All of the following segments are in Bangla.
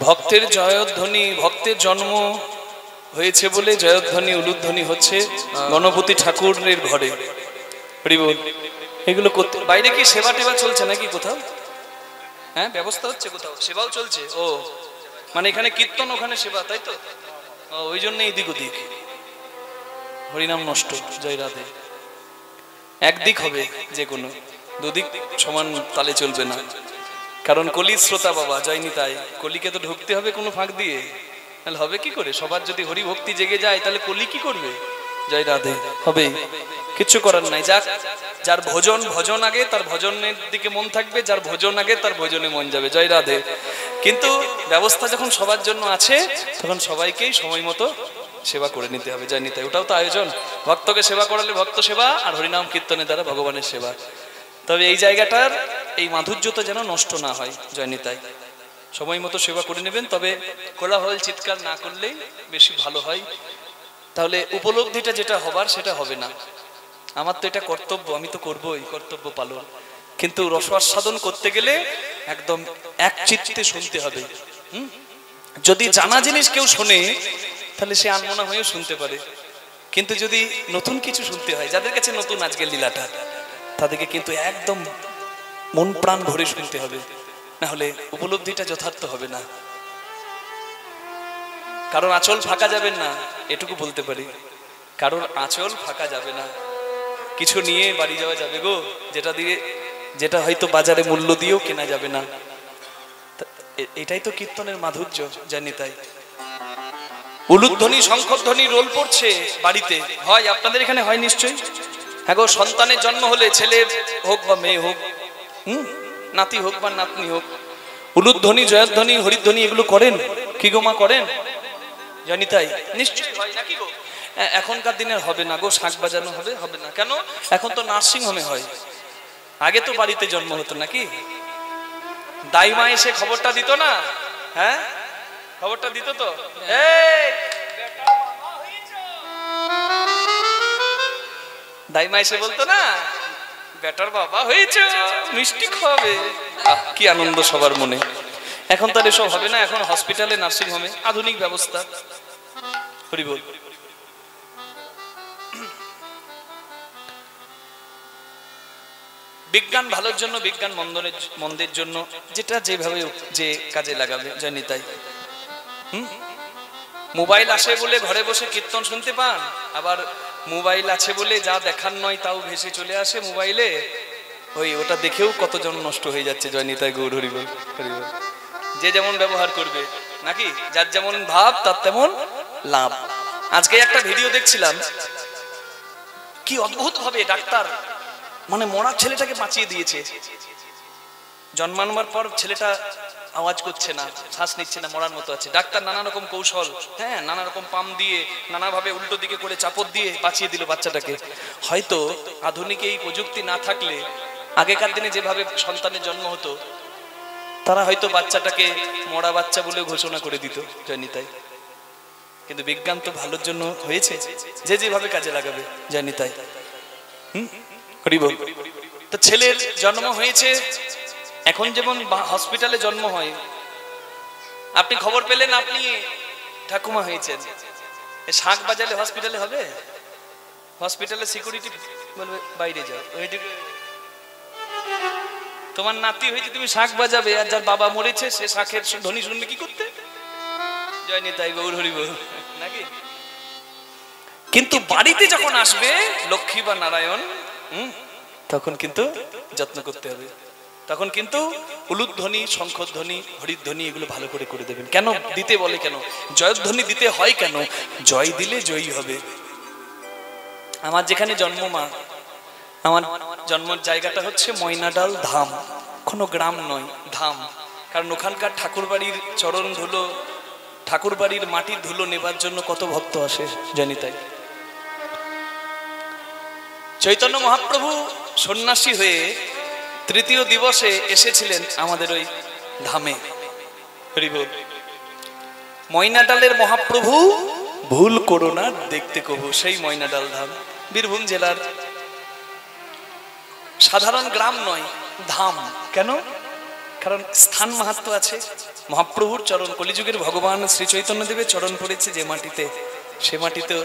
ভক্তের জয়ধ্বনি, ভক্তের জন্ম হয়েছে বলে জয়ধ্বনি উলুধ্বনি হচ্ছে গণপতি ঠাকুরের ঘরে। হরি বল। এগুলো করতে বাইরে কি সেবা টেবা চলছে নাকি কোথাও? হ্যাঁ, ব্যবস্থা হচ্ছে কোথাও, সেবাও চলছে। ও মানে এখানে কীর্তন, ওখানে সেবা, তাই তো? ওই জন্য এদিক ওদিক হরিনাম নষ্ট। জয় রাধে। একদিক হবে, যে কোনো দুদিক সমান তালে চলবে না। কারণ কলির শ্রোতা বাবা, জয়নি তাই কলিকে তো ঢুকতে হবে কোনো ফাঁক দিয়ে, তাহলে হবে কি করে? সবার যদি হরি ভক্তি জেগে যায় তাহলে কলি কি করবে? জয় রাধে। হবে, কিচ্ছু করার নাই। যাক, যার ভজন ভজন আগে তার ভজনের দিকে মন থাকবে, যার ভজন আগে তার ভজনে মন যাবে। জয় রাধে। কিন্তু ব্যবস্থা যখন সবার জন্য আছে তখন সবাইকেই সময় মতো সেবা করে নিতে হবে। জয় নিতাই। ওটাও তো আয়োজন। ভক্তকে সেবা করালে ভক্ত সেবা, আর হরিনাম কীর্তনের দ্বারা ভগবানের সেবা। তবে এই জায়গাটার এই মাধুর্যতা যেন নষ্ট না হয়। জয় নিতাই। সময় মতো সেবা করে নেবেন, তবে কোলাহল চিৎকার না করলেই বেশি ভালো হয়। তাহলে উপলব্ধিটা যেটা হবার সেটা হবে না। আমার তো এটা কর্তব্য, আমি তো করবোই, কর্তব্য পালন। কিন্তু রসাস্বাদন করতে গেলে একদম এক চিত্তে শুনতে হবে। যদি জানা জিনিস কেউ শোনে তাহলে সে আনমনা হয়েও শুনতে পারে, কিন্তু যদি নতুন কিছু শুনতে হয়, যাদের কাছে নতুন আজকের লীলাটা, তাদেরকে কিন্তু একদম মন প্রাণ ভরে শুনতে হবে, না হলে উপলব্ধিটা যথার্থ হবে না। কারণ আঁচল ফাঁকা যাবেন না, এটুকু বলতে পারি। কারণ আঁচল ফাঁকা যাবে না। কিছু নিয়ে বাড়ি যাওয়া যাবে গো, যেটা হয়তো বাজারে মূল্য দিয়েও কেনা যাবে না। এটাই তো কীর্তনের মাধুর্য। জানি তাই উলুধ্বনি শঙ্খধ্বনি রোল পড়ছে বাড়িতে, হয় আপনাদের এখানে হয় নিশ্চয়ই। হ্যাঁ গো, সন্তানের জন্ম হলে, ছেলে হোক বা মেয়ে হোক, নাতি হোক বা নাতনি হোক, উলুধ্বনি জয়ধ্বনি হরিধ্বনি এগুলো করেন কি গো মা? করেন? জানি তাই নিশ্চয়ই হয় নাকি গো? এখনকার দিনের হবে না গো, শাঁখ বাজানো হবে? হবে না কেন? এখন তো নার্সিং হোমে হয়, আগে তো বাড়িতে জন্ম হতো নাকি? দাইমা এসে খবরটা দিত না? হ্যাঁ, খবরটা দিত তো। দাইমা এসে বলতো না, বেটার বাবা হয়েছে, মিষ্টি খাওয়াবে। কি আনন্দ সবার মনে। এখন তার এসব হবে না, এখন হসপিটালে নার্সিং হোমে আধুনিক ব্যবস্থা। হরি বল। বিজ্ঞান ভালোর জন্য, বিজ্ঞান মন্দের জন্য, যেটা যেভাবে যে কাজে লাগাবে। জানি তাই মোবাইল আসে বলে ঘরে বসে কীর্তন শুনতে পান, আবার মোবাইল আছে বলে যা দেখার নয় তাও ভেসে চলে আসে মোবাইলে। ওটা দেখেও কতজন নষ্ট হয়ে যাচ্ছে। জয় নিতাই গৌর হরি বল। যে যেমন ব্যবহার করবে নাকি, যার যেমন ভাব তার তেমন লাভ। আজকে একটা ভিডিও দেখছিলাম, কি অদ্ভুত ভাবে ডাক্তার মানে মরা ছেলেটাকে বাঁচিয়ে দিয়েছে। জন্মানোর পর ছেলেটা আওয়াজ করছে না, শ্বাস নিচ্ছে না, মরার মতো আছে। ডাক্তার নানা রকম কৌশল, হ্যাঁ, নানা রকম পাম দিয়ে, নানাভাবে উল্টো দিকে করে চাপড় দিয়ে বাঁচিয়ে দিল বাচ্চাটাকে। হয়তো আধুনিক এই প্রযুক্তি না থাকলে, আগেকার দিনে যেভাবে সন্তানের জন্ম হতো, তারা হয়তো বাচ্চাটাকে মরা বাচ্চা বলে ঘোষণা করে দিত। জানি তাই। কিন্তু বিজ্ঞান তো ভালোর জন্য হয়েছে, যে যেভাবে কাজে লাগাবে। জানি তাই। হরি বল। তো ছেলের জন্ম হয়েছে, এখন যেমন হসপিটালে জন্ম হয়, আপনি খবর পেলেন আপনি ঠাকুমা হয়েছেন, শাঁখ বাজালে হসপিটালে হবে? হসপিটালে সিকিউরিটি বলবে বাইরে যাও। তোমার নাতি হয়েছে, তুমি শাঁখ বাজাবে, আর যার বাবা মরেছে সে শাঁখের ধ্বনি শুনবে কি করতে? জয় নিতাই গৌর হরি বল নাকি? কিন্তু বাড়িতে যখন আসবে লক্ষ্মী বা নারায়ণ, তখন কিন্তু যত্ন করতে হবে। তখন কিন্তু উলুধ্বনি শঙ্খধ্বনি হরিধ্বনি এগুলো ভালো করে করে দেবেন। কেন দিতে বলে? কেন জয়ধ্বনি দিতে হয়? কেন? জয় দিলে জয়ী হবে। আমার যেখানে জন্ম, মা, আমার জন্মের জায়গাটা হচ্ছে ময়নাডাল ধাম, কোনো গ্রাম নয়, ধাম। কারণ ওখানকার ঠাকুর বাড়ির চরণ ধুলো, ঠাকুর বাড়ির মাটির ধুলো নেবার জন্য কত ভক্ত আসে। জানি তাই চৈতন্য মহাপ্রভু সন্ন্যাসী হয়ে তৃতীয় দিবসে এসেছিলেন আমাদের ওই ধামে। হরি বল। ময়নাডালের মহাপ্রভু ভুল করো না দেখতে কবু, সেই ময়নাডাল ধাম বীরভূম জেলার। সাধারণ গ্রাম নয়, ধাম। কেন? কারণ স্থান মাহাত্ম্য আছে। মহাপ্রভুর চরণ, কলিযুগের ভগবান শ্রী চৈতন্যদেবের চরণ পড়েছে যে মাটিতে, সে মাটিতে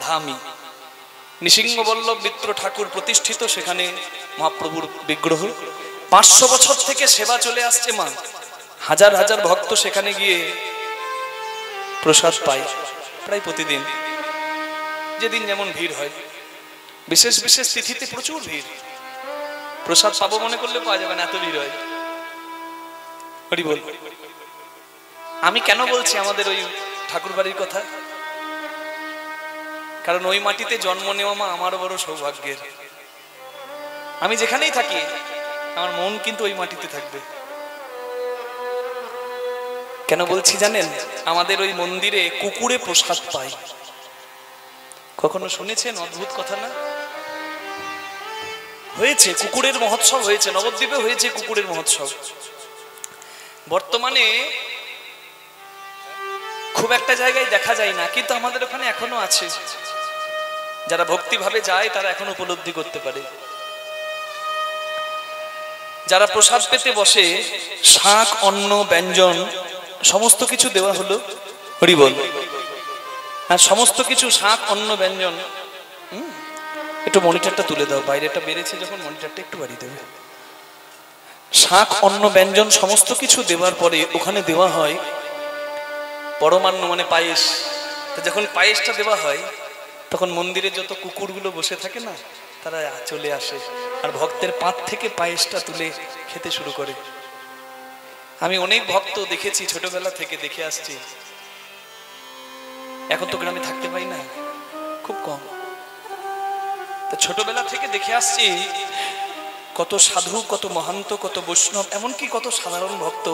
ধামই নৃসিংহবল্লভ মিত্র ঠাকুর প্রতিষ্ঠিত, সেখানে মহাপ্রভুর বিগ্রহ। 500 বছর থেকে সেবা চলে আসছে মা, হাজার হাজার ভক্ত সেখানে গিয়ে প্রসাদ পায় প্রায় প্রতিদিন, যেদিন যেমন ভিড় হয়। বিশেষ বিশেষ তিথিতে প্রচুর ভিড়, প্রসাদ পাবো মনে করলে পাওয়া যাবে না, এত ভিড় হয়। হরি বল। আমি কেন বলছি আমাদের ওই ঠাকুর বাড়ির কথা? কারণ ওই মাটিতে জন্ম নেওয়া মা আমার বড় সৌভাগ্যের। আমি যেখানেই থাকি আমার মন কিন্তু ওই মাটিতে থাকবে। কেন বলছি জানেন? আমাদের ওই মন্দিরে কুকুরে প্রসাদ পায়। কখনো শুনেছেন? অদ্ভুত কথা না? হয়েছে কুকুরের মহোৎসব, হয়েছে নবদ্বীপে, হয়েছে কুকুরের মহোৎসব। বর্তমানে খুব একটা জায়গায় দেখা যায় না, কিন্তু আমাদের ওখানে এখনো আছে। যারা ভক্তিভাবে যায় তারা এখন উপলব্ধি করতে পারে। যারা প্রসাদ পেতে বসে, শাক, অন্ন, ব্যঞ্জন সমস্ত কিছু দেওয়া হলো। হরি বল। আর সমস্ত কিছু শাক, অন্ন, ব্যঞ্জন। একটু মনিটরটা তুলে দাও, বাইরেটা বেড়েছে যখন, মনিটরটা একটু বাড়িয়ে দেবে। শাক, অন্ন, ব্যঞ্জন সমস্ত কিছু দেওয়ার পরে ওখানে দেওয়া হয় পরমান্ন, মানে পায়েস। তো যখন পায়েসটা দেওয়া হয় তখন মন্দিরে যত কুকুরগুলো বসে থাকে না, তারা চলে আসে আর ভক্তের পাত থেকে পায়েসটা তুলে খেতে শুরু করে। আমি অনেক ভক্ত দেখেছি, ছোটবেলা থেকে দেখে আসছি। এখন তো গ্রামে থাকতে পাই না, খুব কম। তো ছোটবেলা থেকে দেখে আসছি কত সাধু, কত মহান্ত, কত বৈষ্ণব, এমনকি কত সাধারণ ভক্ত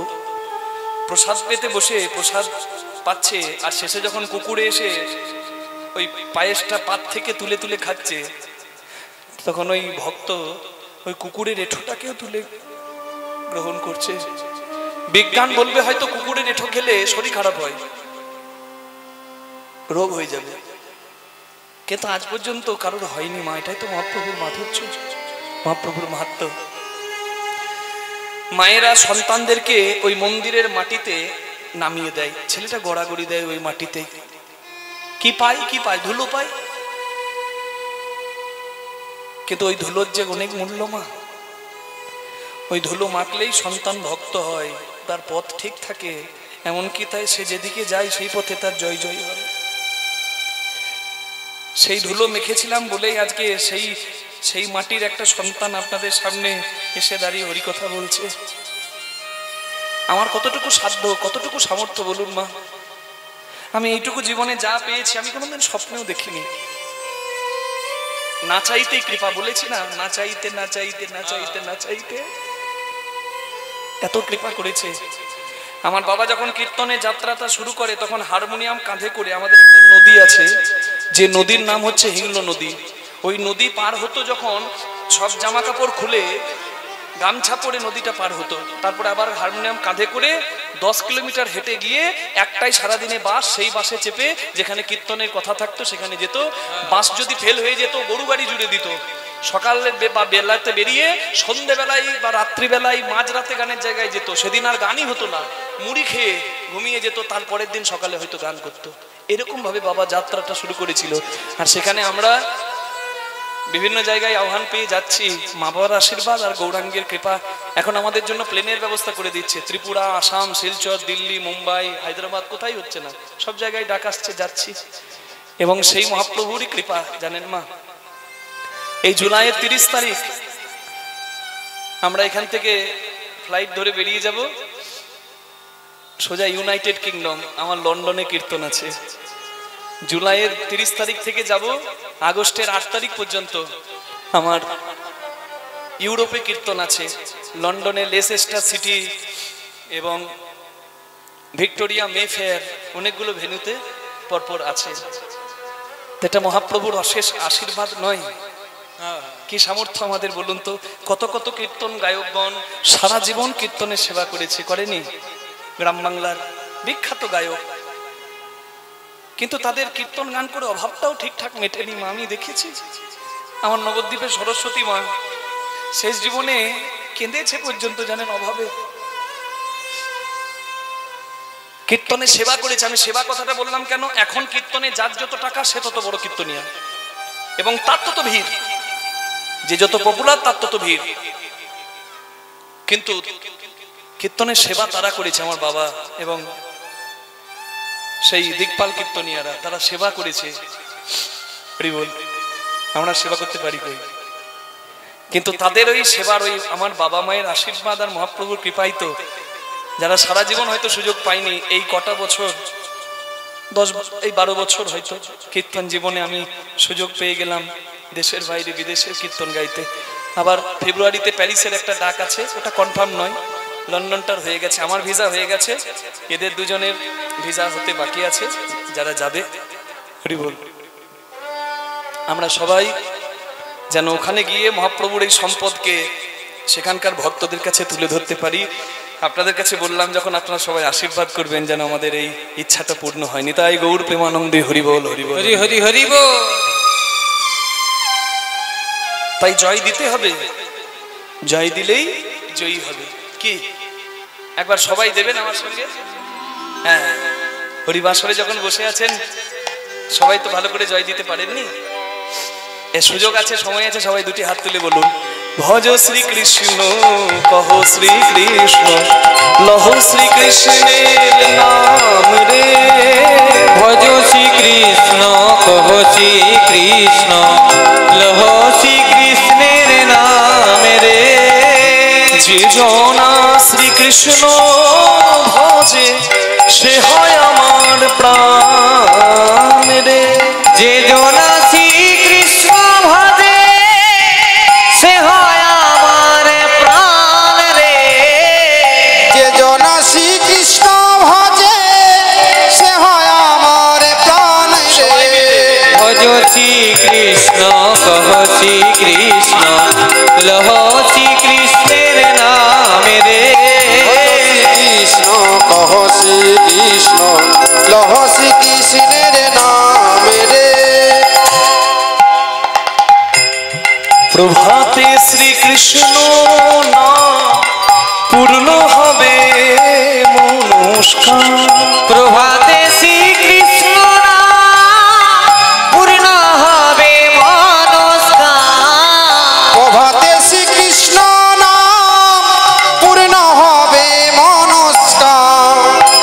প্রসাদ পেতে বসে প্রসাদ পাচ্ছে, আর শেষে যখন কুকুরে এসে ওই পায়েসটা পাত থেকে তুলে তুলে খাচ্ছে, তখন ওই ভক্ত ওই কুকুরের এঁঠোটাকেও তুলে গ্রহণ করছে। বিজ্ঞান বলবে হয়তো কুকুরের এঁঠো খেলে শরীর খারাপ হয়, রোগ হয়ে যাবে, কিন্তু আজ পর্যন্ত কারোর হয়নি মা। এটাই তো মহাপ্রভুর মাধুর্য, মহাপ্রভুর মাহাত্ম্য। মায়েরা সন্তানদেরকে ওই মন্দিরের মাটিতে নামিয়ে দেয়, ছেলেটা গড়াগড়ি দেয় ওই মাটিতে। কি পায়? কি পায়? ধুলো পায়। কিন্তু ওই ধুলোর যে অনেক মূল্য মা। ওই ধুলো মাখলেই সন্তান ভক্ত হয়, তার পথ ঠিক থাকে, এমনকি তাই সে যেদিকে যায় সেই পথে তার জয় জয় হয়। সেই ধুলো মেখেছিলাম বলেই আজকে সেই মাটির একটা সন্তান আপনাদের সামনে এসে দাঁড়িয়ে হরিকথা বলছে। আমার কতটুকু সাধ্য, কতটুকু সামর্থ্য বলুন মা। আমি এইটুকু জীবনে যা পেয়েছি আমি কোনোদিন স্বপ্নেও দেখিনি। না চাইতে কৃপা, বলেছি না, না চাইতে না চাইতে না চাইতে না চাইতে এত কৃপা করেছে। আমার বাবা যখন কীর্তনের যাত্রাটা শুরু করে তখন হারমোনিয়াম কাঁধে করে, আমাদের একটা নদী আছে যে নদীর নাম হচ্ছে হিংল নদী, ওই নদী পার হতো যখন সব জামা কাপড় খুলে গামছা পরে নদীটা পার হতো। তারপরে আবার হারমোনিয়াম কাঁধে করে 10 কিলোমিটার হেঁটে গিয়ে একটাই সারাদিনে বাস, সেই বাসে চেপে যেখানে কীর্তনের কথা থাকতো সেখানে যেত। বাস যদি ফেল হয়ে যেত গরু গাড়ি জুড়ে দিত। সকালে বা বেলাতে বেরিয়ে সন্ধ্যেবেলায় বা রাত্রিবেলায় মাঝরাতে গানের জায়গায় যেত। সেদিন আর গানই হতো না, মুড়ি খেয়ে ঘুমিয়ে যেত, তারপরের দিন সকালে হয়তো গান করতো। এরকম ভাবে বাবা যাত্রাটা শুরু করেছিল। আর সেখানে আমরা বিভিন্ন জায়গায় আহ্বান পেয়ে যাচ্ছি। মা বাবার আশীর্বাদ আর গৌরাঙ্গের কৃপা এখন আমাদের জন্য প্লেনের ব্যবস্থা করে দিচ্ছে। ত্রিপুরা, আসাম, শিলচর, দিল্লি, মুম্বাই, হায়দ্রাবাদ, কোথায় হচ্ছে না, সব জায়গায় ডাক আসছে, যাচ্ছি। এবং সেই মহাপ্রভুরই কৃপা জানেন মা। এই জুলাইয়ের 30 তারিখ আমরা এখান থেকে ফ্লাইট ধরে বেরিয়ে যাব সোজা ইউনাইটেড কিংডম। আমার লন্ডনে কীর্তন আছে। জুলাইয়ের 30 তারিখ থেকে যাব, আগস্টের 8 তারিখ পর্যন্ত আমার ইউরোপে কীর্তন আছে। লন্ডনে লেসেস্টার সিটি এবং ভিক্টোরিয়া, মেফেয়ার, অনেকগুলো ভেন্যুতে পরপর আছে। এটা মহাপ্রভুর অশেষ আশীর্বাদ নয়? কি সামর্থ্য আমাদের বলুন তো। কত কত কীর্তন গায়কগণ সারা জীবন কীর্তনের সেবা করেছে, করেনি? গ্রাম বাংলার বিখ্যাত গায়ক, কিন্তু তাদের কীর্তন গান করে অভাবটাও ঠিকঠাক মেটেনি মা। আমি দেখেছি আমার নবদ্বীপের সরস্বতী মা শেষ জীবনে কেঁদেছে পর্যন্ত জানেন অভাবে। কীর্তনে সেবা করেছে। আমি সেবা কথাটা বললাম কেন, এখন কীর্তনে যার যত টাকা সে তত বড় কীর্তনিয়া, এবং তার তত ভিড়, যে যত পপুলার তার তত ভিড়। কিন্তু কীর্তনের সেবা তারা করেছে, আমার বাবা এবং সেই দিকপাল কীর্তনিয়ারা, তারা সেবা করেছে। আমরা সেবা করতে পারি কই? কিন্তু তাদের ওই সেবার ওই আমার বাবা মায়ের আশীর্বাদ আর মহাপ্রভুর কৃপাই তো, যারা সারা জীবন হয়তো সুযোগ পাইনি, এই কটা বছর 12 বছর হয়তো কীর্তন জীবনে আমি সুযোগ পেয়ে গেলাম দেশের বাইরে বিদেশে কীর্তন গাইতে। আবার ফেব্রুয়ারিতে প্যারিসের একটা ডাক আছে, ওটা কনফার্ম নয়, লন্ডনটার হয়ে গেছে, আমার ভিসা হয়ে গেছে, এদের দুজনের ভিসা হতে বাকি আছে যারা যাবে। হরি বল। আমরা সবাই যেন ওখানে গিয়ে মহাপ্রভুর এই সম্পদকে সেখানকার ভক্তদের কাছে তুলে ধরতে পারি। আপনাদের কাছে বললাম যখন আপনারা সবাই আশীর্বাদ করবেন যেন আমাদের এই ইচ্ছাটা পূর্ণ হয়নি। তাই গৌর প্রেমানন্দে হরি বল, হরি বল, হরি হরি হরি বল। তাই জয় দিতে হবে, জয় দিলেই জয়ী হবে। কি একবার সবাই দেবেন আমার সঙ্গে? হ্যাঁ, হরিবাসরে যখন বসে আছেন সবাই তো ভালো করে জয় দিতে পারেননি, এ সুযোগ আছে, সময় আছে, সবাই দুটি হাত তুলে বলুন, ভজ শ্রীকৃষ্ণ কহ শ্রীকৃষ্ণ লহ শ্রীকৃষ্ণের নাম রে, ভজ শ্রীকৃষ্ণ কহ শ্রীকৃষ্ণ লহ শ্রীকৃষ্ণের নাম রে, যে জনা শ্রীকৃষ্ণ ভজে সে হয় আমার প্রাণ রে, যে জনা শ্রীকৃষ্ণ ভজে সে হয় আমার প্রাণ রে, যে জনা শ্রীকৃষ্ণ ভজে সে হয় আমার প্রাণ রে, ভজ শ্রীকৃষ্ণ কহ শ্রীকৃষ্ণ লহ শ্রীকৃষ্ণের নাম রে, কৃষ্ণ কহ শ্রীকৃষ্ণ লহ শ্রীকৃষ্ণের নাম রে, প্রভাতে শ্রীকৃষ্ণ নাম পূর্ণ হবে মনস্কার, প্রভাতে শ্রীকৃষ্ণ নাম পূর্ণ হবে মনস্কার, প্রভাতে শ্রীকৃষ্ণ নাম পূর্ণ হবে মনস্কার,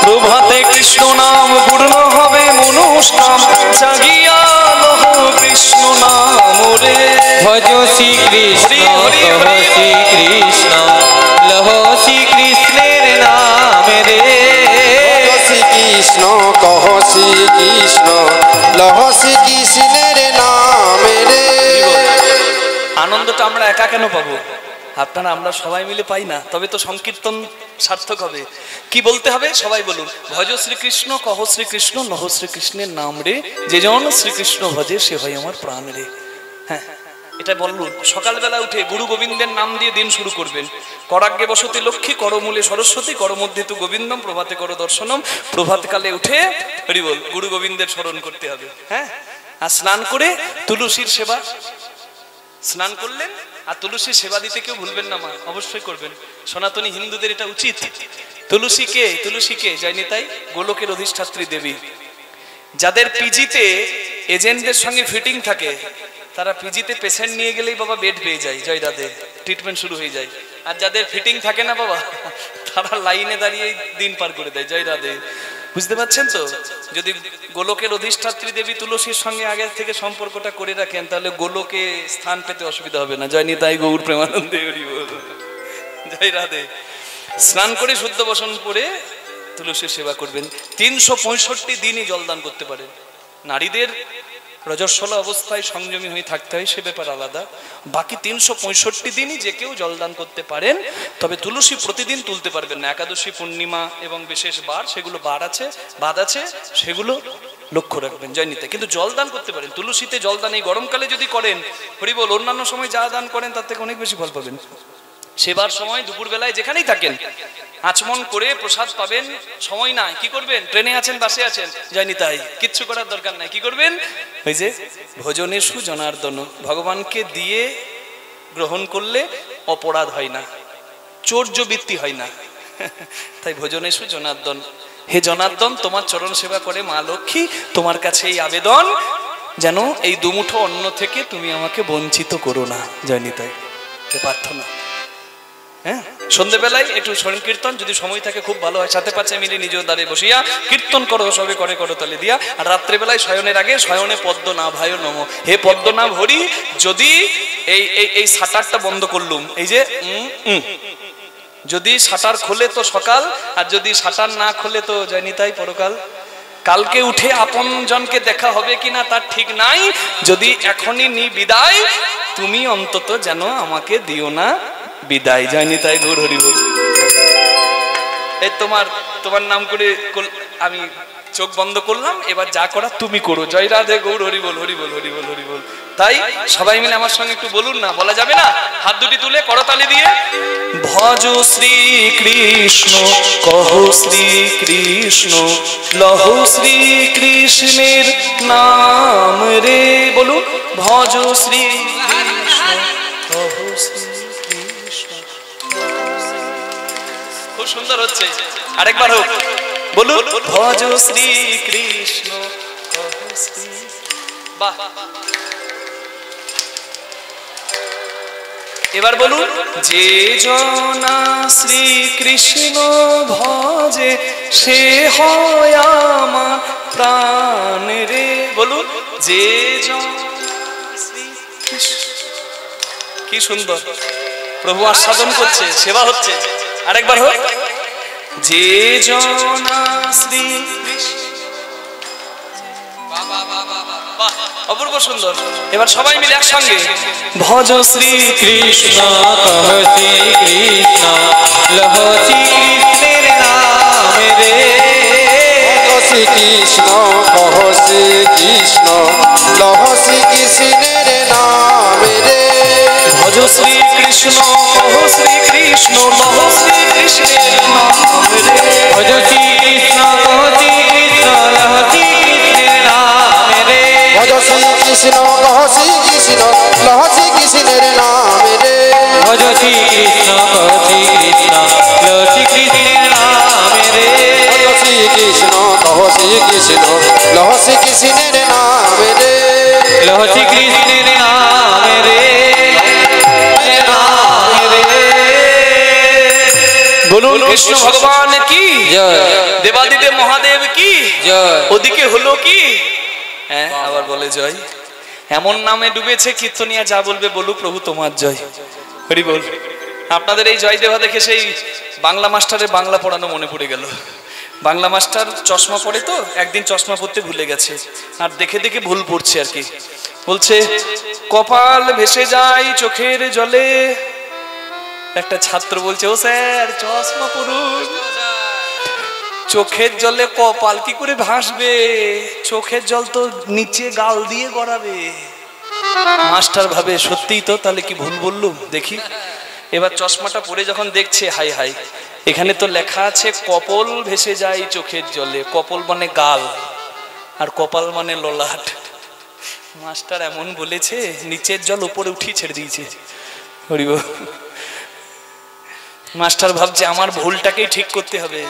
প্রভাতে কৃষ্ণ নাম পূর্ণ হবে মনস্কার, জাগিয়া লহ কৃষ্ণ নাম রে, ভজ শ্রীকৃষ্ণ কহ শ্রীকৃষ্ণ লহ শ্রীকৃষ্ণের নাম রে, শ্রীকৃষ্ণ কহ শ্রীকৃষ্ণ লহ শ্রীকৃষ্ণের নাম রে। আনন্দটা আমরা একা কেন পাবো? আপনারা আমরা সবাই মিলে পাই না? তবে তো সংকীর্তন সার্থক হবে। কি বলতে হবে? সবাই বলুন, ভজ শ্রীকৃষ্ণ কহ শ্রীকৃষ্ণ লহ শ্রীকৃষ্ণের নাম রে, যে জন শ্রীকৃষ্ণ ভজে সে হয় আমার প্রাণ রে। হ্যাঁ, এটা বলুন। সকালবেলা উঠে গুরু গোবিন্দের নাম দিয়ে দিন শুরু করবেন। করাগ্গে বসতি লক্ষ্মী, করমূলে সরস্বতী, করমধ্যে তু গোবিন্দম, প্রভাতে করো দর্শনম। প্রভাতকালে উঠে হরি বল গুরু গোবিন্দের স্মরণ করতে হবে। হ্যাঁ, আর স্নান করে তুলসীর সেবা, স্নান করলেন আর তুলসী সেবা দিতে কেউ ভুলবেন না মা, অবশ্যই করবেন। সনাতনী হিন্দুদের এটা উচিত। তুলসীকে, তুলসীকে জয়নিতাই গোলকের অধিষ্ঠাত্রী দেবী। যাদের পিজিতে এজেন্টদের সঙ্গে ফিটিং থাকে তারা পিজিতে পেশেন্ট নিয়ে গেলেই বাবা বেড পেয়ে যায়, জয় রাধে, ট্রিটমেন্ট শুরু হয়ে যায়। আর যাদের ফিটিং থাকে না বাবা, তারা লাইনে দাঁড়িয়ে দিন পার করে দেয়, জয় রাধে। বুঝতে পারছেন তো? যদি গোলকের অধিষ্ঠাত্রী দেবী তুলসীর সঙ্গে আগের থেকে সম্পর্কটা করে রাখেন তাহলে গোলকে স্থান পেতে অসুবিধা হবে না। জয় নিতাই গৌর প্রেমানন্দে হরি বল, জয় রাধে। স্নান করে শুদ্ধ বসন করে তুলসীর সেবা করবেন। 365 দিনই জলদান করতে পারেন। নারীদের রজস্বলা অবস্থায় সংযমী হয়ে থাকতে হয়, সে ব্যাপার আলাদা। বাকি 365 দিনই যে কেউ জলদান করতে পারেন। তবে তুলসী প্রতিদিন তুলতে পারবেন না। একাদশী, পূর্ণিমা এবং বিশেষ বার, সেগুলো বাদ আছে, সেগুলো লক্ষ্য রাখবেন, জয় নিতে। কিন্তু জলদান করতে পারেন। তুলসীতে জলদান এই গরমকালে যদি করেন হরি বল, অন্যান্য সময় যা দান করেন তার থেকে অনেক বেশি ফল পাবেন। সেবার সময় দুপুরবেলায় যেখানেই থাকেন আচমন করে প্রসাদ পাবেন। সময় নাই, কি করবেন? ট্রেনে আছেন, বাসে আছেন, জয় নিতাই, কিচ্ছু করার দরকার নাই। কি করবেন? ওই যে ভোজনেষু জনার্দন, ভগবানকে দিয়ে গ্রহণ করলে অপরাধ হয় না, চৌর্যবৃত্তি হয় না। তাই ভোজনেশু জনার্দন, হে জনার্দন তোমার চরণ সেবা করে মা লক্ষ্মী, তোমার কাছে এই আবেদন যেন এই দুমুঠো অন্ন থেকে তুমি আমাকে বঞ্চিত করো না। জয়নিতাই প্রার্থনা। হ্যাঁ, সন্ধ্যেবেলায় একটু সংকীর্তন যদি সময় থাকে খুব ভালো হয়, সাথে পাচ্ছে মিলে নিজ দ্বারে বসিয়া কীর্তন করো সবে করে করো তালে দিয়া। আর রাত্রেবেলায় শয়নের আগে শয়নে পদ্মনাভায় নমঃ, হে পদ্মনাভ হরি। যদি এই এই শাটারটা বন্ধ করলুম, এই যে যদি শাটার খোলে তো সকাল, আর যদি শাটার না খোলে তো জয়নিতাই পরকাল। কালকে উঠে আপন জনকে দেখা হবে কিনা তার ঠিক নাই, যদি এখনই নি বিদায় তুমি অন্তত যেন আমাকে দিও না বিদায়। জয়নিতাই গৌর হরি বল। এই তোমার তোমার নাম করে আমি চোখ বন্ধ করলাম, এবার যা করা তুমি করো। জয় রাধে গৌর হরি বল, হরি বল, হরি বল, হরি বল। তাই সবাই মিলে আমার সঙ্গে একটু বলুন না, বলা যাবে না? হাত দুটি তুলে করতালি দিয়ে ভজ শ্রী কৃষ্ণ কহ শ্রী কৃষ্ণ লহ শ্রী কৃষ্ণের নাম রে। বলুন ভজ শ্রী কৃষ্ণ কহ শ্রী কৃষ্ণ। খুব সুন্দর হচ্ছে, আরেকবার হোক বলুন ভজ শ্রী কৃষ্ণ কহ শ্রী। বাহ, এবার বলুন যে জনা শ্রী কৃষ্ণ ভজে সে হয় আমার প্রাণ রে। বলুন যে জনা শ্রী কৃষ্ণ। কি সুন্দর, প্রভু আস্বাদন করছে, সেবা হচ্ছে। আরেকবার হোক যে জনা শ্রী কৃষ্ণ। অপূর্ব সুন্দর। এবার সবাই মিলে একসঙ্গে ভজ শ্রী কৃষ্ণ কহ শ্রী কৃষ্ণ লহ শ্রী কৃষ্ণের নাম রে। ভজ শ্রী কৃষ্ণ কহ শ্রী কৃষ্ণ লহ শ্রী কৃষ্ণের নাম রে। ভজ শ্রী কৃষ্ণ কহ শ্রী কৃষ্ণ লহ শ্রী কৃষ্ণের নাম রে। ভজ শ্রী কৃষ্ণ কহ শ্রী কৃষ্ণ লহ শ্রী কৃষ্ণের নাম রে। ভজ শ্রী কৃষ্ণ কহ শ্রী কৃষ্ণ লহ শ্রী কৃষ্ণের নাম রে। ভজ শ্রী কৃষ্ণ কহ শ্রী কৃষ্ণ লহ শ্রী কৃষ্ণের নাম রে। ভজ শ্রী কৃষ্ণ কহ শ্রী কৃষ্ণ লহ শ্রী কৃষ্ণের নাম রে। লহ শ্রী কৃষ্ণের নাম রে। বলুন কৃষ্ণ ভগবান কি জয়। দেবাদিদেব মহাদেব কি জয়। ওদিকে হলো কি? হ্যাঁ, আবার বলে জয়। এমন নামে ডুবেছে কীর্তনিয়া, যা বলবে বলুক প্রভু তোমার জয়। হরি বল। আপনাদের এই জয় দেওয়া দেখে সেই বাংলা মাস্টারের বাংলা পড়ানো মনে পড়ে গেল। বাংলা মাস্টার চশমা পড়ে তো, একদিন চশমা পড়তে ভুলে গেছে, আর দেখে দেখে ভুল পড়ছে আর কি। বলছে কপাল ভেসে যায় চোখের জলে। একটা ছাত্র বলছে ও স্যার চশমা পড়ুন। চোখের জলে কপাল কি করে ভাসবে? চোখের জল তো নিচে গাল দিয়ে গড়াবে। মাস্টার ভাবে সত্যিই তো, তাহলে কি ভুল বললুম দেখি। এবার চশমাটা পরে যখন দেখছে, হাই হাই, এখানে তো লেখা আছে কপল ভেসে যায় চোখের জলে। কপল মানে গাল, আর কপাল মানে ললাট। মাস্টার এমন বলেছে, নিচের জল উপরে উঠিয়ে ছেড়ে দিয়েছে। হরিব। মাস্টার ভাবছে আমার ভুলটাকেই ঠিক করতে হবে,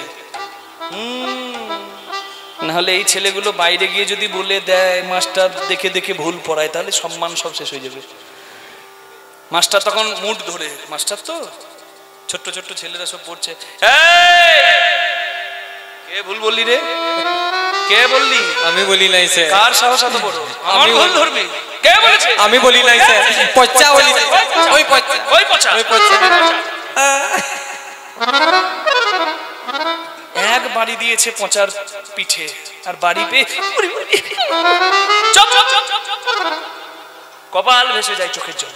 নাহলে এই ছেলেগুলো বাইরে গিয়ে যদি বলে দেয় মাস্টার দেখে দেখে ভুল পড়ায়, তাহলে সম্মান সব শেষ হয়ে যাবে। মাস্টার তখন মুড ধরে, মাস্টার তো ছোট্ট ছোট্ট ছেলেরা সব পড়ছে, কে ভুল বললি রে? কে বললি? আমি বলি নাই স্যার। কার সাহস এত বড় আমার ভুল ধরবি? কে বলেছে? আমি বলি নাই স্যার। পচ্চা বলি। ওই পচ্চা, ওই পচা, ওই পচ্চা। এক বাড়ি দিয়েছে পচার পিঠে, আর বাড়ি পেয়ে কপাল ভেসে যায় চোখের জল।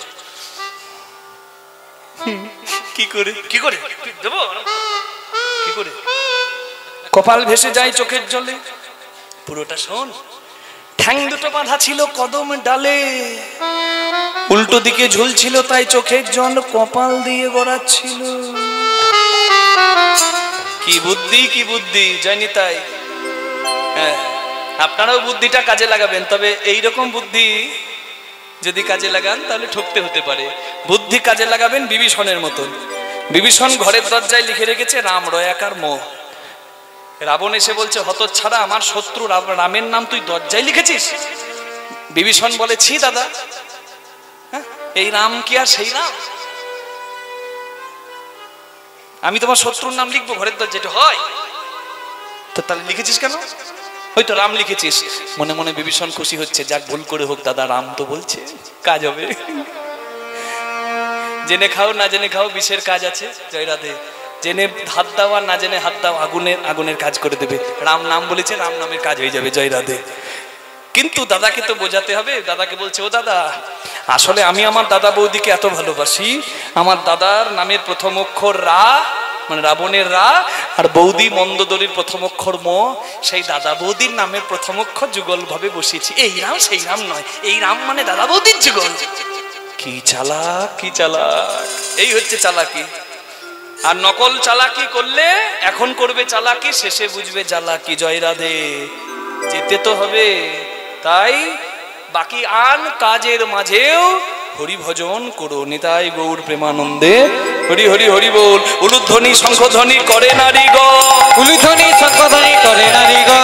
কি করে কি করে দেবো? কি করে কপাল ভেসে যায় চোখের জলে? পুরোটা শোন। ঠ্যাং দুটো বাঁধা ছিল কদম ডালে, উল্টো দিকে ঝুলছিল, তাই চোখের জল কপাল দিয়ে গড়াচ্ছিল। কি বুদ্ধি, কি বুদ্ধি, জানি তাই। হ্যাঁ, আপনারাও বুদ্ধিটা কাজে লাগাবেন, তবে এইরকম বুদ্ধি যদি কাজে লাগান তাহলে ঠকতে হতে পারে। বুদ্ধি কাজে লাগাবেন বিভীষণের মতন। বিভীষণ ঘরের দরজায় লিখে রেখেছে রাম রয়াকার মোহ। রাবণ এসে বলছে হতচ্ছাড়া, আমার শত্রু রামের নাম তুই দরজায় লিখেছিস? বিভীষণ বলে ছি দাদা, এই রাম কি আর সেই রাম? আমি তোমার শত্রুর নাম লিখবো ঘরের দরজায়? হয় তো তাহলে লিখেছিস কেন? হয়তো রাম লিখেছিস। মনে মনে বিভীষণ খুশি হচ্ছে, যাক ভুল করে হোক দাদা রাম তো বলছে, কাজ হবে। জেনে খাও না জেনে খাও বিষের কাজ আছে। জয় রাধে। জেনে হাত দাও আর না জেনে হাত দাও, আগুনের কাজ করে দেবে। রাম নাম বলেছে, রাম নামের কাজ হয়ে যাবে। জয় রাধে। কিন্তু দাদাকে তো বোঝাতে হবে। দাদাকে বলছে ও দাদা, আসলে আমি আমার দাদা বৌদিকে এত ভালোবাসি, আমার দাদার নামের প্রথম অক্ষর রা, মানে রাবণের রা, আর বৌদি মন্দোদরীর প্রথম অক্ষর ম, সেই দাদা বৌদির নামের প্রথম অক্ষর যুগল ভাবে বসিয়েছি। এই রাম সেই রাম নয়, এই রাম মানে দাদা বৌদির যুগল। কি চালাক, কি চালাক! এই হচ্ছে চালাকি। আর নকল চালাকি করলে এখন করবে চালাকি, শেষে বুঝবে চালাকি। জয় রাধে। যেতে তো হবে, তাই বাকি আন কাজের মাঝেও হরি ভজন করো। নিতাই গৌর প্রেমানন্দে হরি হরি হরি বল। উলুধ্বনি শঙ্খধ্বনি করে নারীগণ, উলুধ্বনি শঙ্খধ্বনি করে নারীগণ,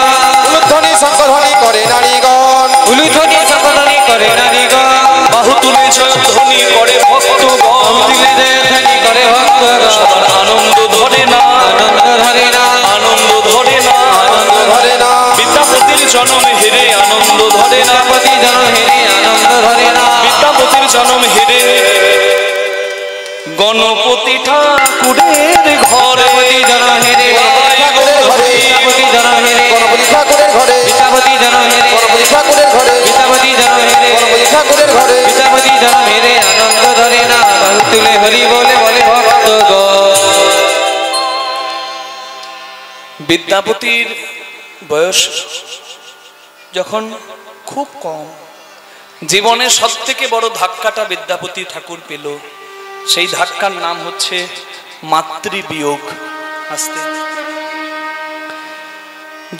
উলুধ্বনি শঙ্খধ্বনি করে নারীগণ, উলুধ্বনি শঙ্খধ্বনি করে নারীগণ, বাহু তুলে জয়ধ্বনি করে ভক্তগণ, তুলে জয়ধ্বনি করে ভক্তগণ। সবার আনন্দ ধরে না, আনন্দ ধরে না, আনন্দ ধরে না, আনন্দ ধরে না। বিদ্যাপতির জন্ম হেরে আনন্দ ধরে না, বিদ্যাপতি জন হেরে আনন্দ ধরে না, বিদ্যাপতির জন্ম হেরে গণপতি ঠাকুরের ঘরে, বিদ্যাপতি জন হেরে, বিদ্যাপতি জন হেরে, গণপতি ঠাকুরের ঘরে, বিদ্যাপতি জন হেরে, গণপতি ঠাকুরের ঘরে, বিদ্যাপতি জন হেরে, গণপতি ঠাকুরের ঘরে, বিদ্যাপতি জন হেরে আনন্দ ধরে না। বাহু তুলে হরি বলে বলে ভক্তগণ। বিদ্যাপতির বয়স যখন খুব কম, জীবনের সব থেকে বড় ধাক্কাটা বিদ্যাপতি ঠাকুর পেল। সেই ধাক্কার নাম হচ্ছে মাতৃবিয়োগ। আস্তে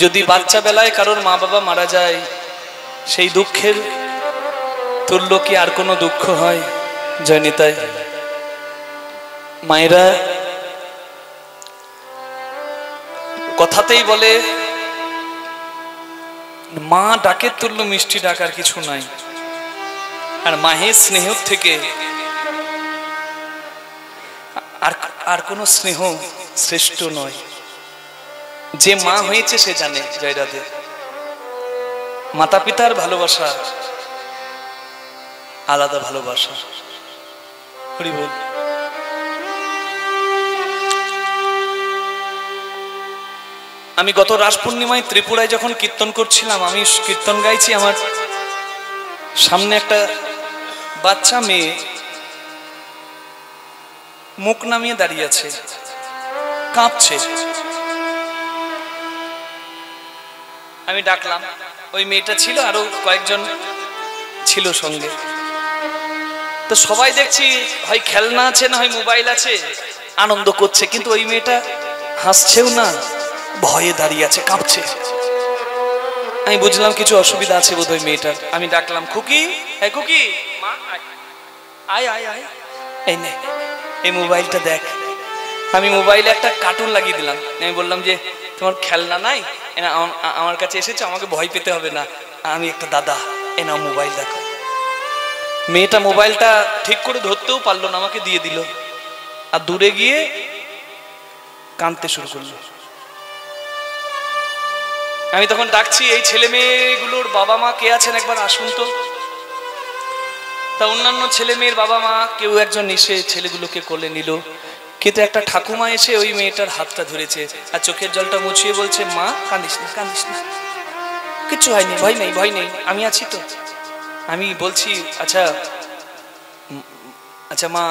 যদি বাচ্চা বেলায় কারোর মা বাবা মারা যায়, সেই দুঃখের তুল্য কি আর কোনো দুঃখ হয়? জয়নিতাই। মায়েরা কথাতেই বলে মা ডাকের তুল্য মিষ্টি ডাকার কিছু নাই। আর মায়ের স্নেহ থেকে আর কোনো স্নেহ শ্রেষ্ঠ নয়। যে মা হয়েছে সে জানে। জয় রাধে। মাতা পিতার ভালোবাসা আলাদা ভালোবাসা। হরি বল। আমি গত রাস পূর্ণিমায় ত্রিপুরায় যখন কীর্তন করছিলাম, আমি কীর্তন গাইছি, আমার সামনে একটা বাচ্চা মেয়ে মুখ নামিয়ে দাঁড়িয়ে আছে, কাঁপছে। আমি ডাকলাম, ওই মেয়েটা ছিল, আরো কয়েকজন ছিল সঙ্গে। তো সবাই দেখছি হয় খেলনা আছে না হয় মোবাইল আছে, আনন্দ করছে, কিন্তু ওই মেয়েটা হাসছেও না, ভয়ে দাঁড়িয়ে আছে, কাঁপছে। আমি বুঝলাম কিছু অসুবিধা আছে বোধহয় মেয়েটার। আমি ডাকলাম, খুকি, হ্যাঁ খুকি, মা আয় আয় আয়, এই নে এই মোবাইলটা দেখ। আমি মোবাইলে একটা কার্টুন লাগিয়ে দিলাম। আমি বললাম যে তোমার খেলনা নাই, আমার কাছে এসেছে, আমাকে ভয় পেতে হবে না, আমি একটা দাদা, এ নাও মোবাইল দেখো। মেয়েটা মোবাইলটা ঠিক করে ধরতেও পারলো না, আমাকে দিয়ে দিল, আর দূরে গিয়ে কাঁদতে শুরু করলো। আমি তখন ডাকছি, এই ছেলে মেয়েগুলোর বাবা মা কে আছেন একবার আসুন তো। তা অন্যান্য ছেলে মেয়ের বাবা মা কেউ একজন এসে ছেলেগুলোকে কোলে নিল, কিন্তু একটা ঠাকুমা এসে ওই মেয়েটার হাতটা ধরেছে আর চোখের জলটা মুছিয়ে বলছে, মা কাঁদিস না, কাঁদিস না, কিচ্ছু হয়নি, ভয় নেই, ভয় নেই, আমি আছি তো। আমি বলছি, আচ্ছা আচ্ছা মা,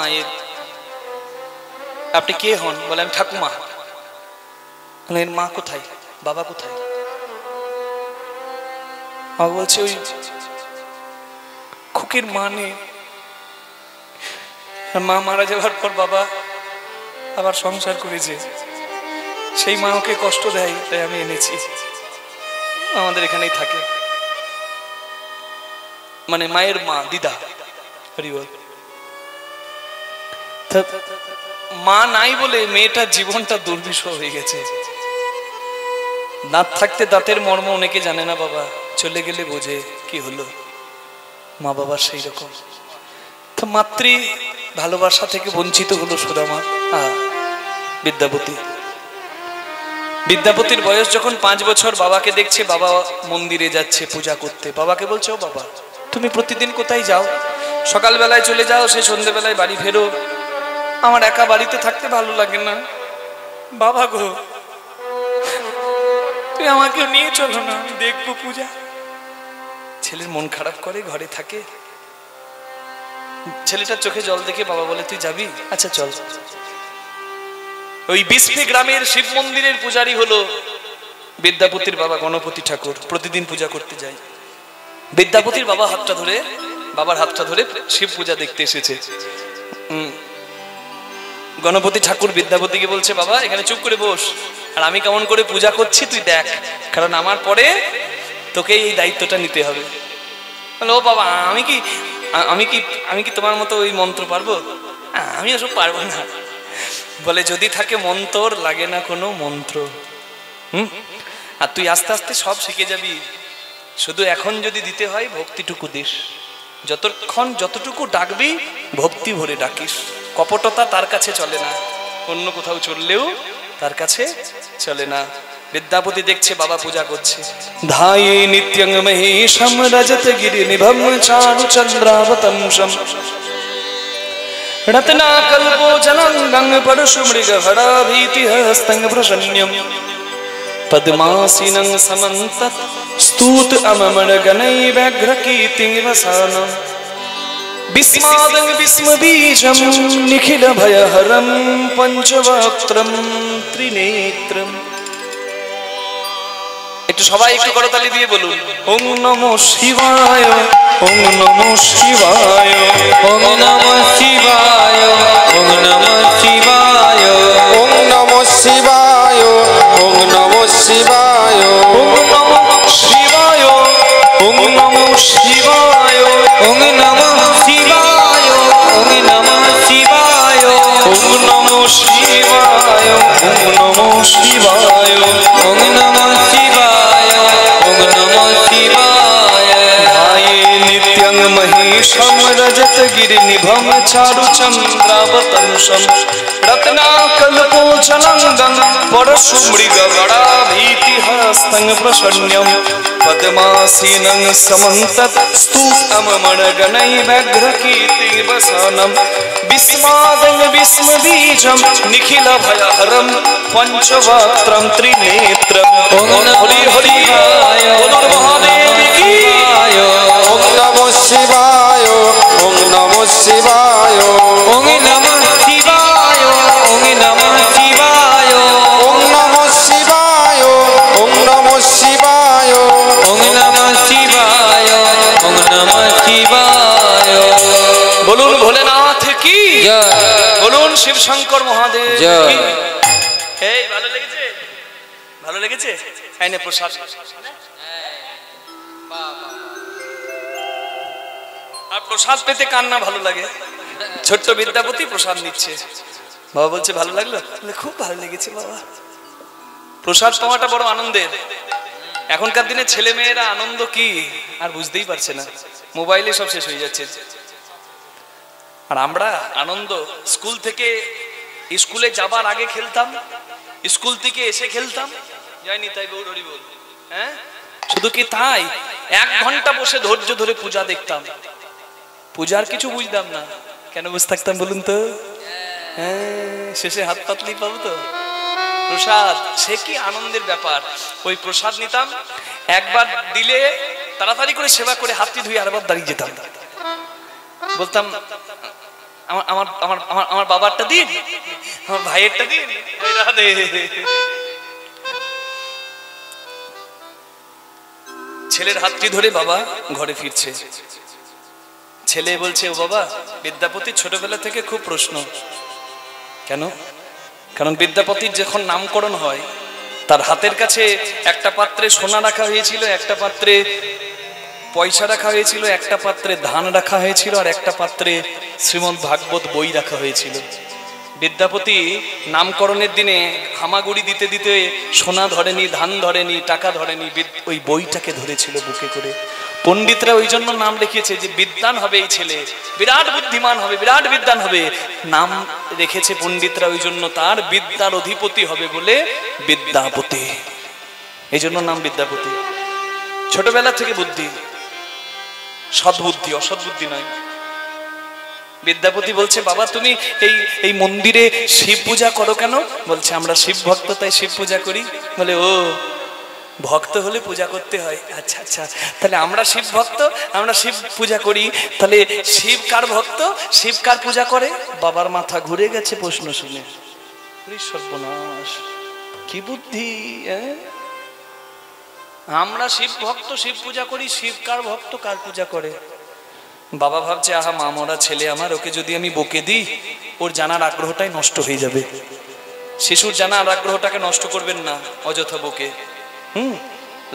আপনি কে হন? বলে আমি ঠাকুমা। বলেন মা কোথায়, বাবা কোথায়? মা বলছে ওই খুকির মা নেই, মা মারা যাওয়ার পর বাবা আবার সংসার করেছে, সেই মা ওকে কষ্ট দেয়, তাই আমি এনেছি, আমাদের এখানেই থাকে। মানে মায়ের মা, দিদা। হরি বল। মা নাই বলে মেয়েটার জীবনটা দুর্বিষহ হয়ে গেছে। দাঁত থাকতে দাঁতের মর্ম অনেকে জানে না বাবা, চলে গেলে বোঝে কি হলো। মা বাবার সেই রকম তো মাতৃ ভালোবাসা থেকে বঞ্চিত হলো সুদামা। বিদ্যাপতির বয়স যখন 5 বছর, বাবাকে দেখছে বাবা মন্দিরে যাচ্ছে পূজা করতে। বাবাকে বলছে, ও বাবা তুমি প্রতিদিন কোথায় যাও? সকালবেলায় চলে যাও, সে সন্ধ্যেবেলায় বাড়ি ফেরো, আমার একা বাড়িতে থাকতে ভালো লাগে না। বাবা গো তুই আমাকে নিয়ে চলো না, আমি দেখবো পূজা। ছেলের মন খারাপ করে, ঘরে থাকে। ছেলেটার চোখে জল দেখে বাবা বলে, তুই যাবি? আচ্ছা চল। ওই বিসফি গ্রামের শিব মন্দিরের পূজারি হলো বিদ্যাপতির বাবা গণপতি ঠাকুর। প্রতিদিন পূজা করতে যায়। বিদ্যাপতির বাবার হাতটা ধরে শিব পূজা দেখতে এসেছে। গণপতি ঠাকুর বিদ্যাপতিকে বলছে, বাবা এখানে চুপ করে বস, আর আমি কেমন করে পূজা করছি তুই দেখ, কারণ আমার পরে তোকে এই দায়িত্বটা নিতে হবে। ও বাবা আমি কি তোমার মতো ওই মন্ত্র পারবো? আমি ওসব পারবো না। বলে, যদি থাকে মন্ত্র, লাগে না কোনো মন্ত্র। আর তুই আস্তে আস্তে সব শিখে যাবি, শুধু এখন যদি দিতে হয় ভক্তিটুকু দিস। যতটুকু ডাকবি ভক্তি ভরে ডাকিস। কপটতা তার কাছে চলে না, অন্য কোথাও চললেও তার কাছে চলে না। বিদ্যাপতি দেখছে বাবা পূজা করছে। ধায়ে নিত্যং মহেশম রজত গিরি নিভম চারু চন্দ্রাবতংশম রত্নাকল্পো জনাঙ্গং পরশু মৃগ হরা ভীতি হস্তং প্রসন্ন্যম পদ্মাসীনং সমন্তত स्तूत अममण गणै व्याघ्र कीर्ति वसानम् विस्मादं विस्मबीजं निखिल भयहरं पंचवक्त्रं त्रिनेत्रं। একটু সবাই একটু করতালি দিয়ে বলুন, ওম নমো শিবায়, ওম নমো শিবায়, ওম নমঃ শিবায়, ওম নমঃ শিবায়, ওম নমঃ শিবায়, ওম নমঃ শিবায়, ওম নমো শিবায়, ওম নমো শিবায়, ওম নমঃ শিবায়, ওম নমঃ শিবায়, ওম নমো শিবায়, ওম নমো শিবায়, ওম নমঃ শিবায়, ওম নমঃ শিবায়। ধায়ে নিত্যং মহেশম রজত গিরি নিভম চারু চন্দ্রাবতংশম রত্নাকল্পো জনাঙ্গং পরশু মৃগ গড়া ভীতি হস্তং প্রসন্ন্যম পদ্মাসীনং সমন্তত स्तूतममण गणै व्याघ्र कीर्ति वसानम् विस्मादं विस्मबीजं निखिल भयहरं पंचवक्त्रं त्रिनेत्रम्। ओम हरि हरि बोलो महादेव की। ওম নমঃ শিবায়, ওম নমঃ শিবায়, ওম নমঃ শিবায়, ওম নমঃ শিবায়, ওম নমঃ শিবায়, ওম নমঃ শিবায়, ওম নমঃ শিবায়, ওম নমঃ শিবায়। বলুন ভোলেনাথ কি জয়। বলুন শিব শঙ্কর মহাদেব জয়। কি। এই ভালো লেগেছে? ভালো লেগেছে? এই নে প্রসাদ। আর প্রসাদ পেতে কার না ভালো লাগে? ছোট্ট বিদ্যাপতি প্রসাদ নিচ্ছে। বাবা বলছে ভালো লাগলো? বলে, খুব ভালো লেগেছে বাবা। প্রসাদ পাওয়াটা বড় আনন্দের। এখনকার দিনে ছেলে মেয়েরা আনন্দ কি আর বুঝতেই পারছে না, মোবাইলে সব শেষ হয়ে যাচ্ছে। আর আমরা আনন্দ স্কুল থেকে, স্কুলে যাবার আগে খেলতাম, স্কুল থেকে এসে খেলতাম, যায়নি তাই গৌর হরি বল। হ্যাঁ, শুধু কি তাই, 1 ঘন্টা বসে ধৈর্য ধরে পূজা দেখতাম। পূজার কিছু বুঝতাম না, কেন বসে থাকতাম বলুন তো? হ্যাঁ, শেষে হাত পাতলি পাবো তো প্রসাদ, সে কি আনন্দের ব্যাপার। ওই প্রসাদ নিতাম, একবার দিলে তাড়াতাড়ি করে সেবা করে হাতটি ধুয়ে আরেকবার দাঁড়িয়ে যেতাম। বলতাম আমার আমার আমার আমার বাবারটা দিন, আমার ভাইয়েরটা দিন। রাধে। ছেলের হাতটি ধরে বাবা ঘরে ফিরছে। ছেলে বলছে, ও বাবা বিদ্যাপতি ছোটবেলা থেকে খুব প্রশ্ন। কেন? কারণ বিদ্যাপতির যখন নামকরণ হয় তার হাতের কাছে একটা পাত্রে সোনা রাখা হয়েছিল, একটা পাত্রে পয়সা রাখা হয়েছিল, একটা পাত্রে ধান রাখা হয়েছিল, আর একটা পাত্রে শ্রীমদ্ ভাগবত বই রাখা হয়েছিল। বিদ্যাপতি নামকরণের দিনে হামাগুড়ি দিতে দিতে সোনা ধরেনি, ধান ধরেনি, টাকা ধরেনি, ওই বইটাকে ধরেছিল বুকে করে। পণ্ডিতরা ওই জন্য নাম রেখেছে যে বিদ্বান হবে এই ছেলে, বিরাট বুদ্ধিমান হবে, বিরাট বিদ্বান হবে। নাম রেখেছে পণ্ডিতরা ওই জন্য তার বিদ্যার অধিপতি হবে বলে বিদ্যাপতি, এই জন্য নাম বিদ্যাপতি। ছোটবেলা থেকে বুদ্ধি, সদ্বুদ্ধি, অসদ্বুদ্ধি নয়। বিদ্যাপতি বলছে, বাবা তুমি এই মন্দিরে শিব পূজা করো কেন? বলছে আমরা শিব ভক্ত তাই শিব পূজা করি। বলে ও, ভক্ত হলে পূজা করতে হয়, আচ্ছা আচ্ছা, তাহলে আমরা শিব ভক্ত, আমরা শিব পূজা করি, তাহলে শিব কার ভক্ত, শিব কার পূজা করে? বাবার মাথা ঘুরে গেছে প্রশ্ন শুনে। সর্বনাশ, কি বুদ্ধি! আমরা শিব ভক্ত, শিব পূজা করি, শিব কার ভক্ত, কার পূজা করে? বাবা ভাবছে, আহা মা মরা ছেলে আমার, ওকে যদি আমি বকে দিই ওর জানার আগ্রহটাই নষ্ট হয়ে যাবে। শিশুর জানার আগ্রহটাকে নষ্ট করবেন না অযথা বকে।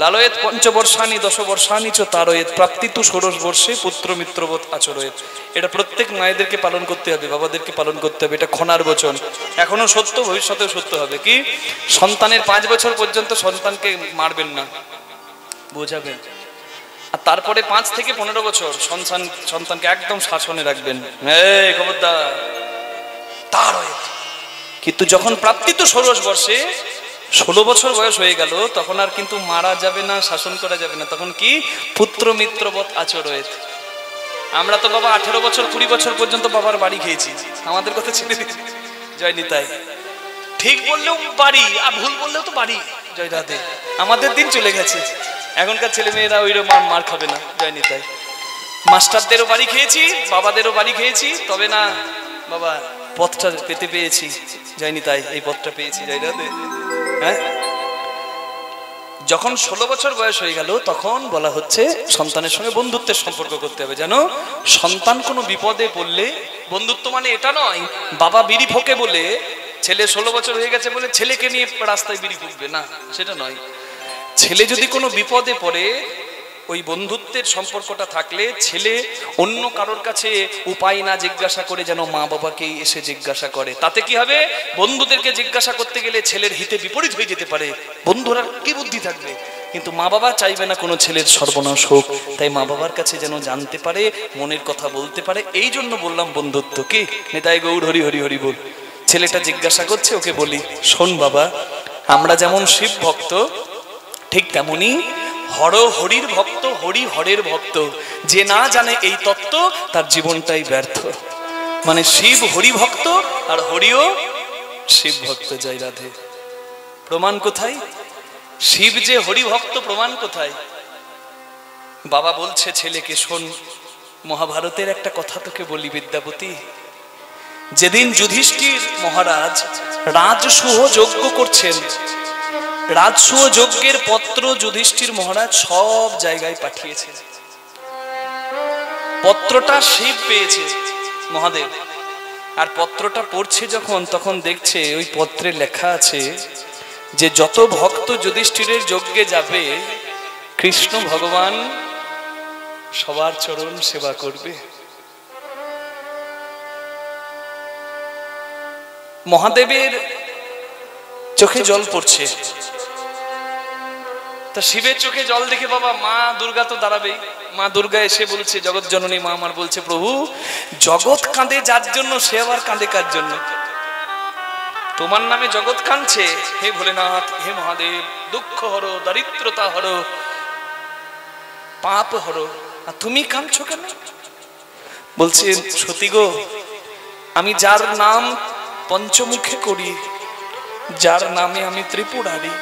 লালয়েত পঞ্চবর্ষানি দশবর্ষানি চ তারয়েত প্রাপ্তিতু ষোড়শ বর্ষে পুত্র মিত্রবোধ আচরয়েত। এটা প্রত্যেক মায়েদেরকে পালন করতে হবে, বাবাদেরকে পালন করতে হবে। এটা খনার বচন, এখনো সত্য, ভবিষ্যতেও সত্য হবে। কি? সন্তানের 5 বছর পর্যন্ত সন্তানকে মারবেন না, বোঝাবেন। আর তারপরে 5 থেকে 15 বছর সন্তানকে একদম শাসনে রাখবেন, এই খবরদার তারয়েত। কিন্তু যখন প্রাপ্তিতু ষোড়শ বর্ষে 16 বছর বয়স হয়ে গেল, তখন আর কিন্তু মারা যাবে না, শাসন করা যাবে না। তখন কি? পুত্র মিত্রবৎ আচরয়েত। আমরা তো বাবা 18 বছর 20 বছর পর্যন্ত বাবার বাড়ি খেয়েছি, আমাদের কথা ছেড়ে দিন। জয় নিতাই। ঠিক বললেও বাড়ি, আর ভুল বললেও তো বাড়ি। জয় রাধে। আমাদের দিন চলে গেছে, এখনকার ছেলে মেয়েরা ওইরকম মার খাবে না। জয় নিতাই। মাস্টারদেরও বাড়ি খেয়েছি, বাবাদেরও বাড়ি খেয়েছি, তবে না বাবা পথটা পেতে পেয়েছি। জয় নিতাই, এই পথটা পেয়েছি। জয় রাধে। হ্যাঁ, যখন 16 বছর বয়স হয়ে গেল তখন বলা হচ্ছে সন্তানের সঙ্গে বন্ধুত্বের সম্পর্ক করতে হবে। যেন সন্তান কোনো বিপদে পড়লে, বন্ধুত্ব মানে এটা নয় বাবা বিড়ি ফোকে বলে ছেলে 16 বছর হয়ে গেছে বলে ছেলেকে নিয়ে রাস্তায় বিড়ি ফুঁকবে না, সেটা নয়। ছেলে যদি কোনো বিপদে পড়ে, ওই বন্ধুত্বের সম্পর্কটা থাকলে ছেলে অন্য কারোর কাছে উপায় না জিজ্ঞাসা করে যেন মা বাবাকে এসে জিজ্ঞাসা করে। তাতে কি হবে? বন্ধুদেরকে জিজ্ঞাসা করতে গেলে ছেলের হিতে বিপরীত হয়ে যেতে পারে, বন্ধুরা কি বুদ্ধি থাকবে। কিন্তু মা বাবা চাইবে না কোনো ছেলের সর্বনাশ হোক, তাই মা বাবার কাছে যেন জানতে পারে, মনের কথা বলতে পারে। এই জন্য বললাম বন্ধুত্ব। কি নিতাই গৌর হরি হরি হরি বল। ছেলেটা জিজ্ঞাসা করছে, ওকে বলি, শোন বাবা, আমরা যেমন শিব ভক্ত ঠিক তেমনি হর হরির ভক্ত, হরি হরের ভক্ত। যে না জানে এই তত্ত্ব তার জীবনটাই ব্যর্থ। মানে শিব হরি ভক্ত আর হরিও শিব ভক্ত। জয় রাধে। প্রমাণ কোথায়? শিব যে হরি ভক্ত, প্রমাণ কোথায়? বাবা বলছে ছেলেকে, শোন, মহাভারতের একটা কথা তোকে বলি বিদ্যাপতি। যেদিন যুধিষ্ঠির মহারাজ রাজসূহ যজ্ঞ করছেন, রাজসূহ যজ্ঞের পত্র যুধিষ্ঠির মহারাজ সব জায়গায় পাঠিয়েছেন। পত্রটা শিব পেয়েছে, মহাদেব। আর পত্রটা পড়ছে যখন, তখন দেখছে ওই পত্রে লেখা আছে যে যত ভক্ত যুধিষ্ঠিরের যজ্ঞে যাবে, কৃষ্ণ ভগবান সবার চরণ সেবা করবে। মহাদেবের চোখে জল পড়ছে। তা শিবের চোখে জল দেখে বাবা মা দুর্গা তো দাঁড়াবেই। মা দুর্গা এসে বলছে, জগৎ জননী মা আমার বলছে, প্রভু জগৎ কাঁদে যার জন্য, সে আবার কাঁদে কার জন্য? তোমার নামে জগৎ কাঁদছে, হে ভোলেনাথ, হে মহাদেব, দুঃখ হরো, দারিদ্রতা হরো, পাপ হরো, আর তুমি কাঁদছো কেন? বলছে, সতী গো, আমি যার নাম পঞ্চমুখে করি, যার নামে আমি ত্রিপুরারি,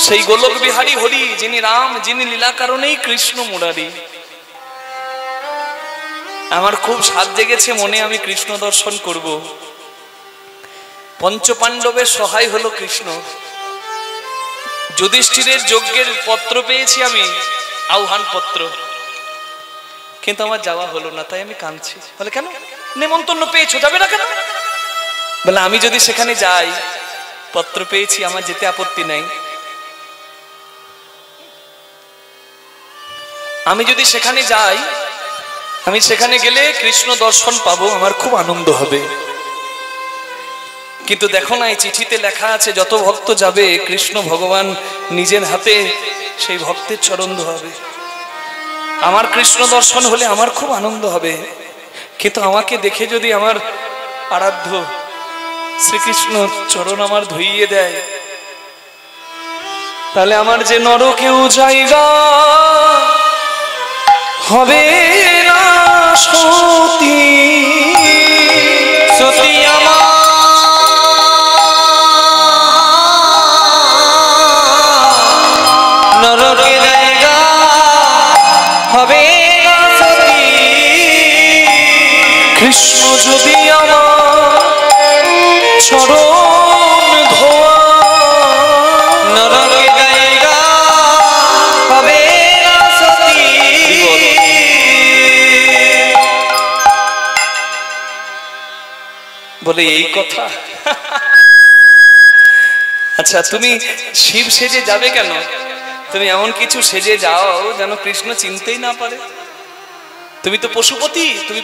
সেই গোলক বিহারী হরি, যিনি রাম, যিনি লীলা কারণেই কৃষ্ণ মুরারি। আমার খুব সাধ জেগেছে মনে, আমি কৃষ্ণ দর্শন করব। পঞ্চপাণ্ডবের সহায় হলো কৃষ্ণ। যুধিষ্ঠিরের যজ্ঞের পত্র পেয়েছি আমি, আহ্বান পত্র, কিন্তু আমার যাওয়া হলো না, তাই আমি কাঁদছি। বলে কেন? নেমন্তন্ন পেয়েছো, যাবে না কেন? বলে আমি যদি সেখানে যাই, পত্র পেয়েছি, আমার যেতে আপত্তি নাই। আমি যদি সেখানে যাই, আমি সেখানে গেলে কৃষ্ণ দর্শন পাবো, আমার খুব আনন্দ হবে। কিন্তু দেখো না, এই চিঠিতে লেখা আছে যত ভক্ত যাবে কৃষ্ণ ভগবান নিজের হাতে সেই ভক্তের চরণ ধোয়াবে। আমার কৃষ্ণ দর্শন হলে আমার খুব আনন্দ হবে, কিন্তু আমাকে দেখে যদি আমার আরাধ্য শ্রীকৃষ্ণ চরণ আমার ধুইয়ে দেয়, তাহলে আমার যে নরকেও জায়গা হবে না সতী। সতী আমার নরকে জায়গা হবে না সতী। কৃষ্ণ যদি আমার চরণ ধোয়া, নরকে জায়গা হবে না সতী। বলে এই কথা। আচ্ছা, তুমি শিব সেজে যাবে কেন? তুমি এমন কিছু সেজে যাও যেন কৃষ্ণ চিনতেই না পারে। তুমি তো পশুপতি, তুমি